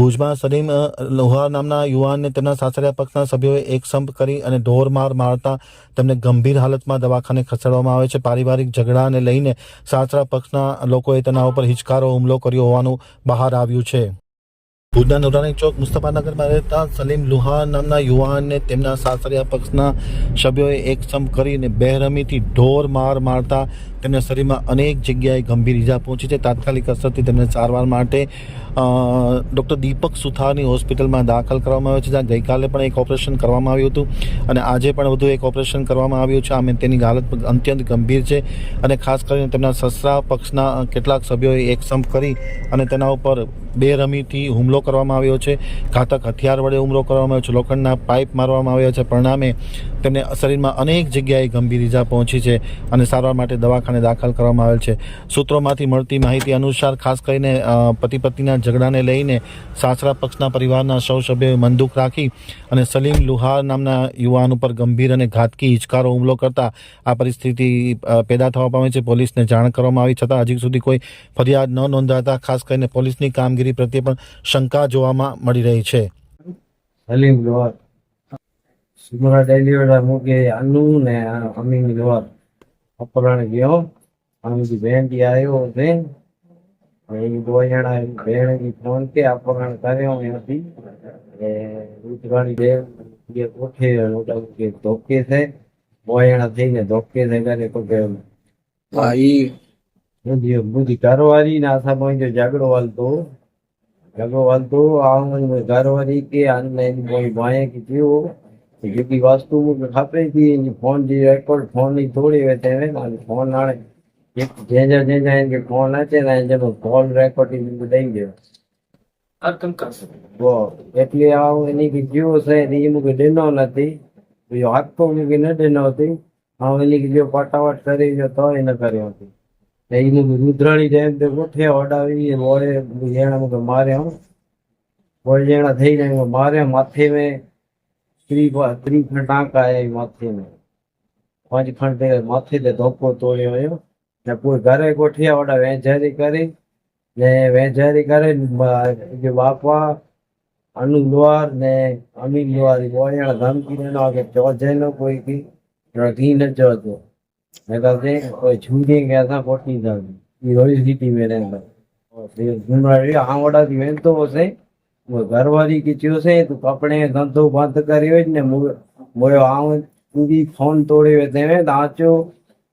ભુજમાં સલીમ લોહાર નામના યુવાનને તેમના સાસરિયા પક્ષના સભ્યોએ એક સંપ કરી અને ઢોરમાર મારતા તેમને ગંભીર હાલતમાં દવાખાને ખસેડવામાં આવે છે. પારિવારિક ઝઘડાને લઈને સાસરા પક્ષના લોકોએ તેના ઉપર હિચકારો હુમલો કર્યો હોવાનું બહાર આવ્યું છે. ભુજના નુરાની ચોક મુસ્તફાનગરમાં રહેતા સલીમ લુહાર નામના યુવાનને તેમના સાસરિયા પક્ષના સભ્યોએ એક સંપ કરીને બેરહમીથી ઢોર માર મારતા તેમને શરીરમાં અનેક જગ્યાએ ગંભીર ઈજા પહોંચી છે. તાત્કાલિક અસરથી તેમને સારવાર માટે ડૉક્ટર દીપક સુથારની હોસ્પિટલમાં દાખલ કરવામાં આવ્યો છે, જ્યાં ગઈકાલે પણ એક ઓપરેશન કરવામાં આવ્યું હતું અને આજે પણ વધુ એક ઓપરેશન કરવામાં આવ્યું છે. આમ તેની હાલત અત્યંત ગંભીર છે અને ખાસ કરીને તેમના સસરા પક્ષના કેટલાક સભ્યોએ એક સંપ કરી અને તેના ઉપર બેરહમીથી હુમલો કરવામાં આવ્યો છે. ઘાતક હથિયાર વડે હુમલો કરવામાં આવ્યો છે. લોખંડના પાઇપ મારવામાં આવ્યા છે. પરિણામે તેમને શરીરમાં અનેક જગ્યાએ ગંભીર ઈજા પહોંચી છે અને સારવાર માટે દવાખાને દાખલ કરવામાં આવેલ છે. સૂત્રોમાંથી મળતી માહિતી અનુસાર ખાસ કરીને પતિ પત્નીના ઝઘડાને લઈને સાસરા પક્ષના પરિવારના સૌ સભ્યોએ મનદુખ રાખી અને સલીમ લુહાર નામના યુવાન ઉપર ગંભીર અને ઘાતકી હિચકારો હુમલો કરતા આ પરિસ્થિતિ પેદા થવા પામી છે. પોલીસને જાણ કરવામાં આવી છતાં હજી સુધી કોઈ ફરિયાદ ન નોંધાતા ખાસ કરીને પોલીસની કામગીરી પ્રત્યે પણ શંકા જોવામાં મળી રહી છે. સલીમ લોહાર સુમરા ડેલીવર મુકે અનુ ને અમીની લોહાર અપરાણ ગયો અમીની બેંડી આવ્યો છે એ દો જણા બેન ફોન કે અપરાણ કર્યો હતી એ ઉતરાણી દેવ જે કોઠે મોટા કે ધોકે છે બોયણા થઈને ધોકે છે કરે તો કે ઈ બુદ્ધિ કારવારી ના આશા પહોંચ્યો ઝઘડો વાલતો આવું કારવારી કે ઓનલાઈન કોઈ ભાઈ કે જેવો જેટલી વસ્તુ ખાપે થी फोन जी रेकॉर्ड फोन नहीं थोड़ी वैसे है फोन आने एक जेजा इनके फोन आते ना जब कॉल रेकॉर्डिंग देंगे वो એટલે આવું એની કે જીવો છે એ મુકે દેનો નથી તો હાથ તો મુકે ન દેનો હતી આવું એની કે જો પટાવટ કરી જો તો એ ન કર્યો હતી એ મુકે રુદ્રાણી જેમ તે કોઠે ઓડાવી વોળે જેણા મુકે માર્યો વોળ જેણા થઈ જાય મારે માથે में 3 टाँका है माथे में 5 खंड माथे से धोको तोड़ियो हुयो ने पूरे घरे कोठिया वडा वेझारी करे जो बापा अनु लोहार ने अमीर लोहार बोयण धमकी देनो के चौजे नो कोई की रखी न चौजो मैं कहते कोई झूठे के था कोठी था ये रोई सिटी में रहता और जुनवाड़ी आवड़ा दी वेन तो से वो घरवाली की चीज से तो कपड़े धंधो बंद करियो ने मोयो आव पूरी फोन तोड़े वेते में दाचो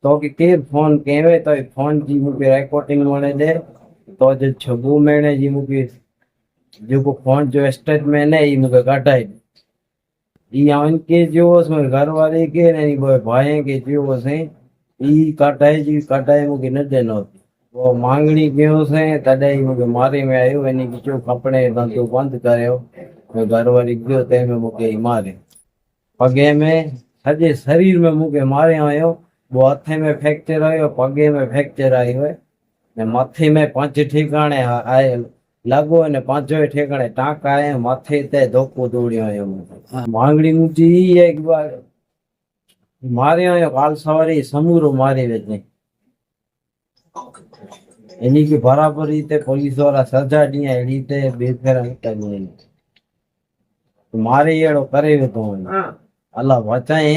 तो के फोन केवे तो फोन जी मुके रिकॉर्डिंग वाले दे तो जो 6 महीने जी मुके जो को फोन जो स्टेटमेंट है ये मुके काटाई ये आवन के जो उसमें घरवाली के नहीं वो भाई के जो से ई काटाई मुके न देनो वो मांगनी क्यों से तॾहिं मूंखे मारे में आयो वञी जो कपिड़े धंधो बंदि करियो घर वरी गयो तंहिंमें मूंखे मारे पगे में सॼे शरीर में मूंखे मारियो हुयो वो हथे में फ्रैक्चर आयो पगे में फ्रैक्चर आयो ने मथे में 5 ठिकाणे आए लॻो ने 5 ठिकाणे टांका आया मथे ते धोको दौड़ियो हुयो मांगणी मुंहिंजी एक बार मारियो हुयो काल सवारे समूरो मारे वेठे एनी की बराबर रीते पुलिस वाला सजा दिया रीते बेफेरा करनी मारे एड़ो करे तो अल्लाह बचाए